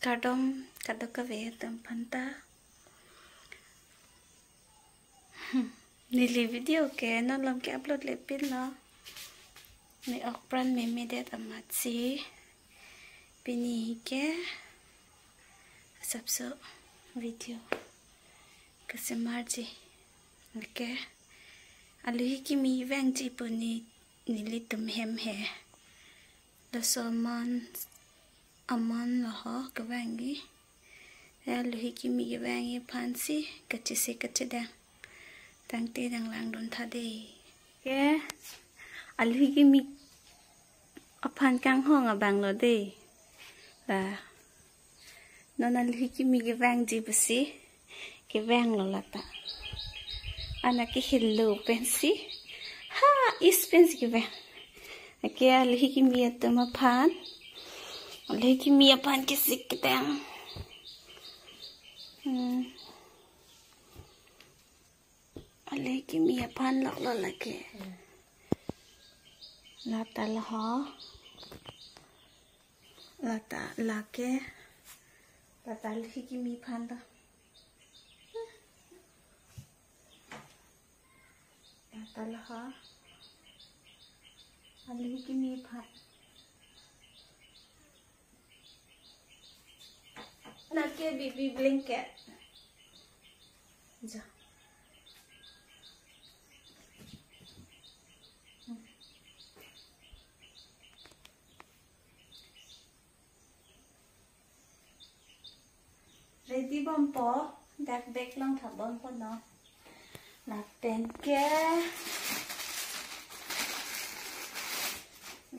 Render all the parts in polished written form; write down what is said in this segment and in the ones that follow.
kadok kave tam phanta nili video ke non lam ke upload le pin la ni okpran me det amatsi pini ke sabso video kasemarji ke aluhi ki mi veng ji puni nili tum hem he la soman aman la ho kavangi aluhi ki mi vangi phansi kachise kachida tangte dang lang don thade ke aluhi ki mi aphan kang hong abang lo de la non aluhi ki mi vang ji basi ke vang lo lata ana ke hello pensi ha is pensi ke vang ke aluhi ki mi atama phan aluhi ki mi aphan ke sik tang aluhi ki mi aphan lok lo la ke lata la ho lata la ke lata aluhi ki mi phan da lata la ho aluhi ki mi phan na ke bibi blanket ja ready bom po dak bek long thab bom po no na pen ke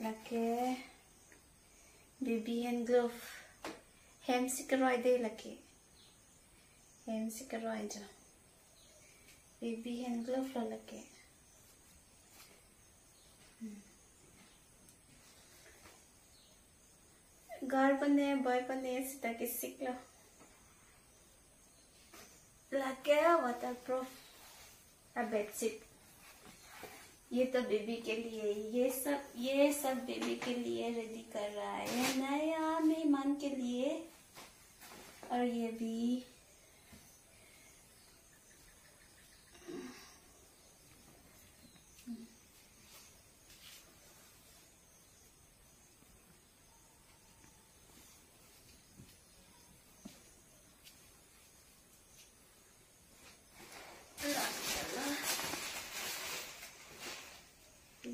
la ke baby hand glove hem sikroi de la ke hem sikroi ja baby hand glove la ke girl bane boy bane sita ke siklo लगे वाटरप्रूफ का बेडशीट ये तो बेबी के लिए ये सब बेबी के लिए रेडी कर रहा है नया मेहमान के लिए और ये भी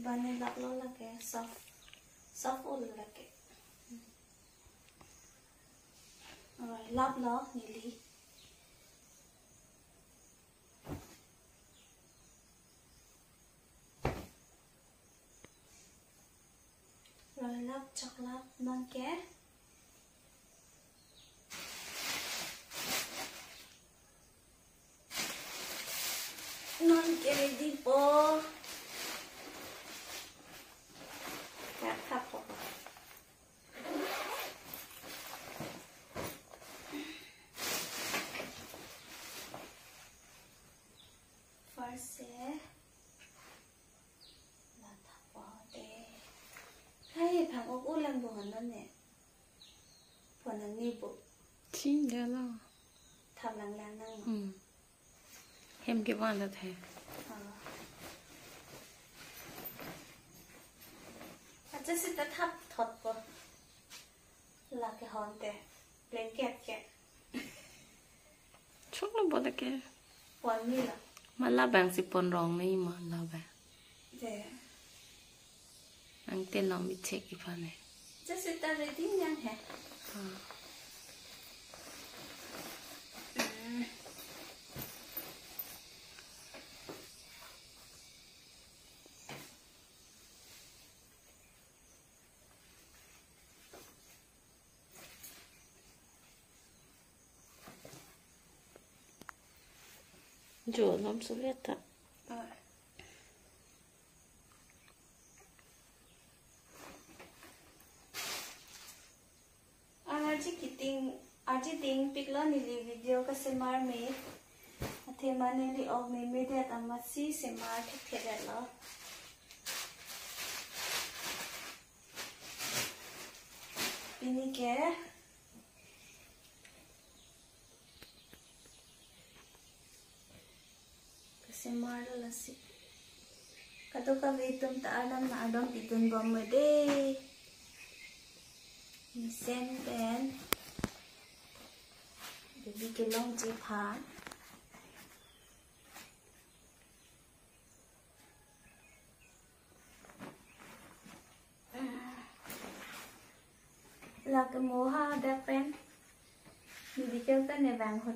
bane laklo lage soft ul lage rồi lap lo nili rồi lap chocolate non ke ready po chín giờ lo thầm lặng năng em cái bọn là thế chắc sẽ ta thắp thật vô là cái hòn tè lên kẹt kẹt chúc nó bỏ cái quần mi là mà la bằng si pon rong này mà la bằng để anh tên nó bị chết cái phần này chắc sẽ ta lấy tiếng nhang hả Chỗ lắm số viết thật. Aji ting pikla nili video ka semar me athema nili og me de tamasi semar thik thela ini ke mara lasi. Kato ka vitum ta adam na adong titun bomode. Ni sen ben. Baby kilong jipan. Là cái mô ha đẹp pen. Baby kêu cái này vàng hột.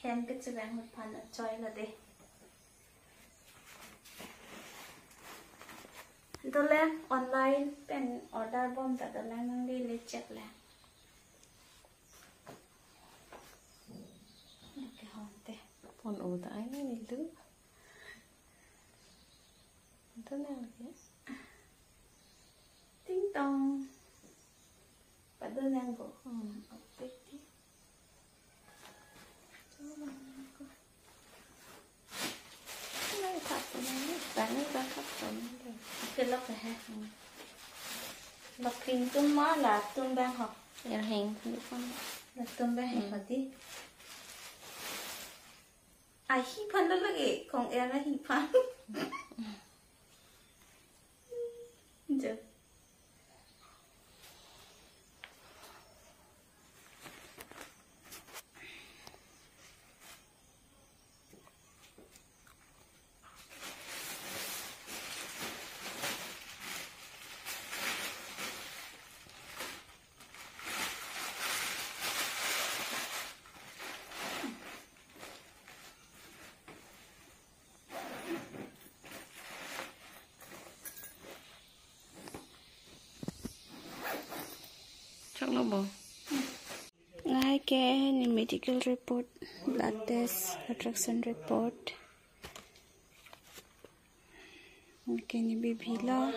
Hen cái chữ vàng hột pan là choi là đi. Đó là online pen order bom ta đó là nang đi lấy check là. Cái hòn tê. Pon ủ tại này lứa. Thế nào vậy? Ting tong. Pada nang go. Okay. Này thật này, bán ra khắp tận rồi. Cái lọc này ha. Lọc hình tung má là tung bang học. Giờ hàng đi con. Là tung bang học đi. Ai hi pan đó lagi, kong em là hi pan. Được. Chắc nó bò. Ngay cái medical report, blood test, attraction report. Cái này baby lo.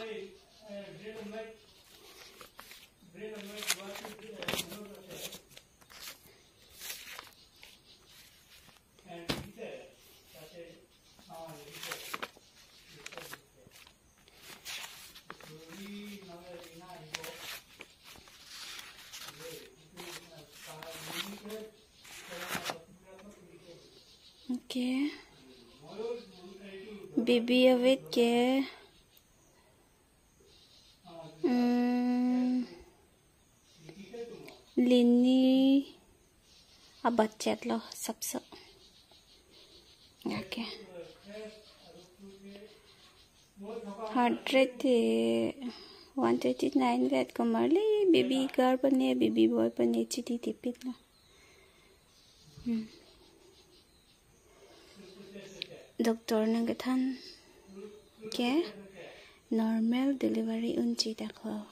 Okay. Baby await ke Lini abachet lo sabsa. Okay. Heart rate 139 vet komarli baby girl bane baby boy bane chiti tipit na. Doctor nang kathan ke normal delivery unchi dakho.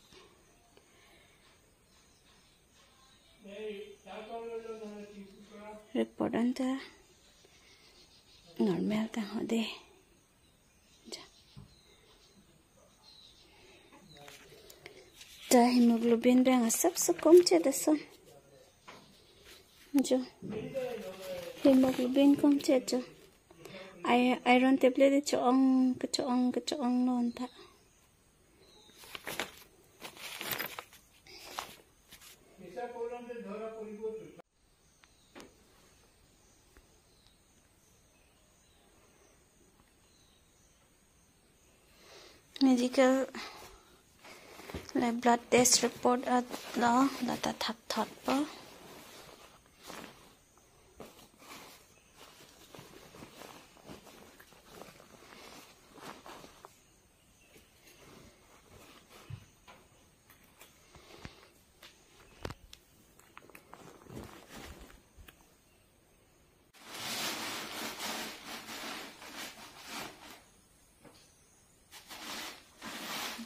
Report anta normal ta hode. Ta hemoglobin bang sab kom che dason. Jo hemoglobin kom che jo. Iron tablet choong non ta. Medical blood test report at lo la ta thap pa.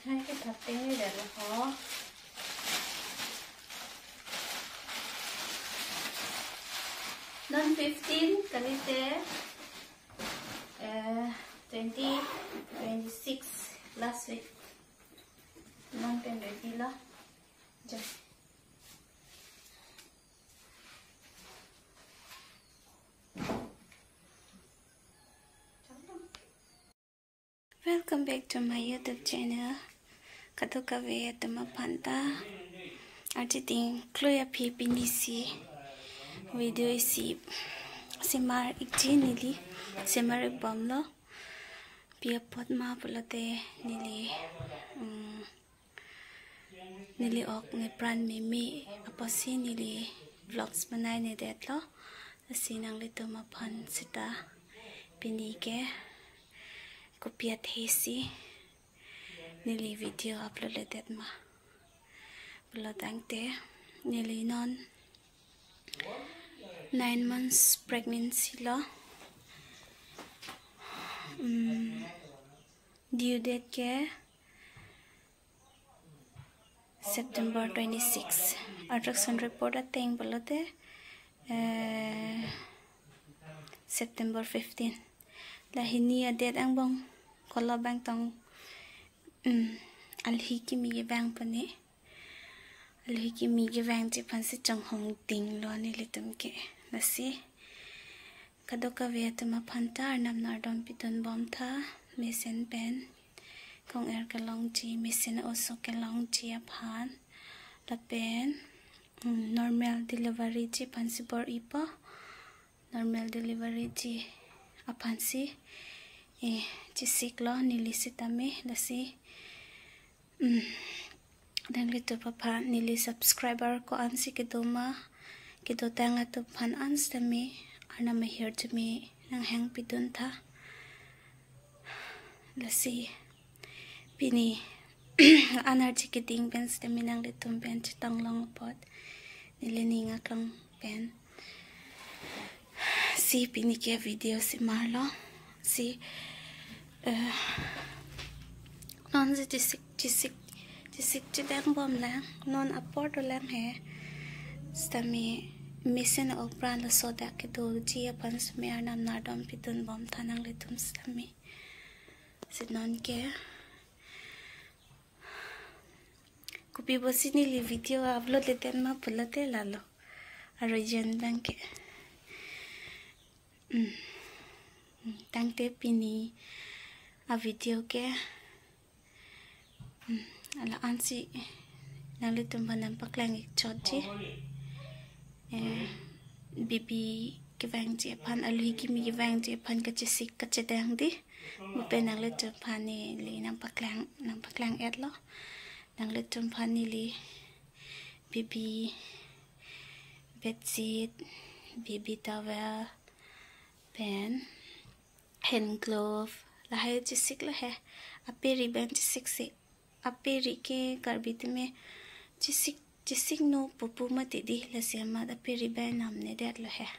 Hai cái thật tiếng này để là khó. Non 15 kalite 20 26 last week. Non pen ready la. Just welcome back to my YouTube channel. Kato kawe tama panta. Arti ting clear pi pinisi video isi simar ikji nili simar bom lo pia pot ma pulate nili ok ne pran mimi apasi nili vlogs banai ne det lo asinang lito mapan sita pinike kopia thesi nili video upload letet ma bulotangte nili non 9 months pregnancy lo due date ke September 26 ultrasound report ateng bolote September 15 lahini date ang bong kola bang tong alhi ki mi bang pani alhi ki mi bang chi pan si chang hong ting lo ni litum ke nasi kadoka ve tuma phanta nam nar dom piton bom tha mesen pen kong er ka long chi mesen also ka long chi aphan la pen normal delivery chi pan si bor ipa normal delivery chi aphan si chi siklo nili sitame lasi dan lito papa nili subscriber ko ansi ke doma ke do tanga to phan anstame ana ma here to me nang hang pidun tha lasi pini anar chikiting pen stame nang litum pen chitang long pot nili ninga klang pen si pini ke video si marlo si non si chisik chidang bom lang non aport lang he stami mission opran la soda ke do ji apan sme anam na dom pitun bom thanang litum stami sinon ke kupi bosini li video upload leten ma pulate lalo arijan bang ke tangte pini a video ke ala ansi nalitum banam paklang ik chotji bibi kivang je pan alhi ki mi kivang je pan ka chisik ka chedang di mupe nang litum pani li nam paklang et lo nang litum pani li bibi bedsheet bibi towel pen hand glove la hai chisik la hai aperi ben chisik se aperi ke karbit me chisik no pupu mati di la siama aperi ben namne det la hai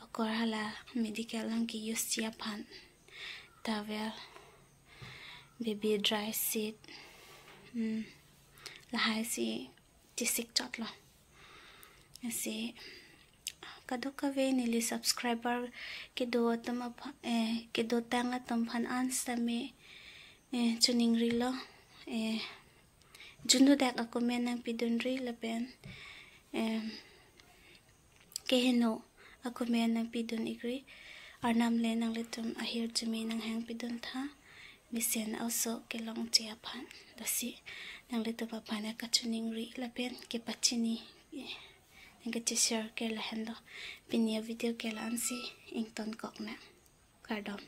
akor hala medical lang ki use chia phan towel baby dry sheet la hai si chisik chot lo ase kadoka ve nili subscriber ke do tama ke do tanga tam phan anstame chuning rilo junu dak comment nang pidun ri lapen ke heno comment nang pidun igri arnam le nang litum ahir chumi nang hang pidun tha misen also ke long chia phan dasi nang litum pa phana ka chuning ri lapen ke pachini nang ke share ke la hendo pinia video ke lansi ington kok na kardom